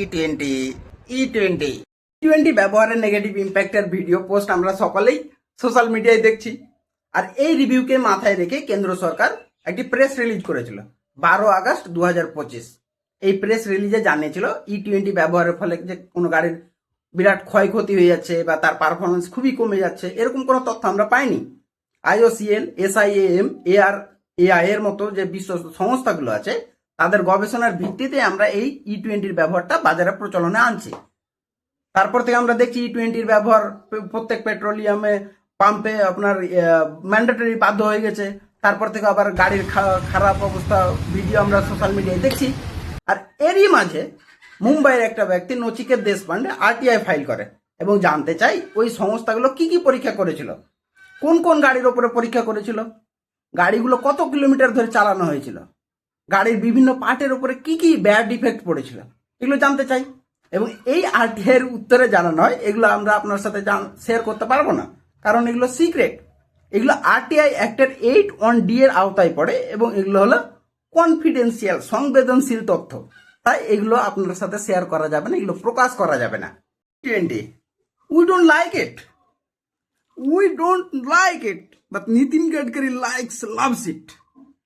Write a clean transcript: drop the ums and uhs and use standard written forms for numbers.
E20 E20 ব্যবহারের negative ইম্প্যাক্টের video post আমরা সকলেই সোশ্যাল মিডিয়ায় দেখছি। আর এই রিভিউকে মাথায় রেখে কেন্দ্র সরকার একটি প্রেস রিলিজ করেছিল 12 আগস্ট 2025। এই প্রেস রিলিজে জানিয়েছিল ই20 ব্যবহারের ফলে যে কোনো গাড়ির বিরাট ক্ষয়ক্ষতি হয়ে যাচ্ছে বা তার পারফরমেন্স খুবই কমে যাচ্ছে, এরকম কোনো তথ্য আমরা পাইনি। IOCL, SIAM, ARAI এর মতো যে বিশ্ব সংস্থাগুলো আছে তাদের গবেষণার ভিত্তিতে আমরা এই ই20 ব্যবহারটা বাজারে প্রচলনে আনছি। তারপর থেকে আমরা দেখছি ই20 ব্যবহার প্রত্যেক পেট্রোলিয়ামে পাম্পে আপনার ম্যান্ডেটরি বাধ্য হয়ে গেছে। তারপর থেকে আবার গাড়ির খারাপ অবস্থা ভিডিও আমরা সোশ্যাল মিডিয়ায় দেখছি। আর এরই মাঝে মুম্বাইয়ের একটা ব্যক্তি নচিকেত দেশপান্ডে RTI ফাইল করে এবং জানতে চাই ওই সংস্থাগুলো কি কি পরীক্ষা করেছিল, কোন কোন গাড়ির ওপরে পরীক্ষা করেছিল, গাড়িগুলো কত কিলোমিটার ধরে চালানো হয়েছিল, গাড়ির বিভিন্ন পার্টের উপরে কি কি ব্যাড ইফেক্ট পড়েছিল, এগুলো জানতে চাই। এবং এই RTI এর উত্তরে জানানো হয় এগুলো আমরা আপনার সাথে শেয়ার করতে পারবো না, কারণ এগুলো সিক্রেট। এগুলো RTI অ্যাক্টের 8(1)D এর আওতায় পড়ে এবং এগুলো হলো কনফিডেন্সিয়াল, সংবেদনশীল তথ্য। তাই এগুলো আপনার সাথে শেয়ার করা যাবে না, এগুলো প্রকাশ করা যাবে না। We don't like it, we don't like it, but Nitin Gadkari likes, loves it.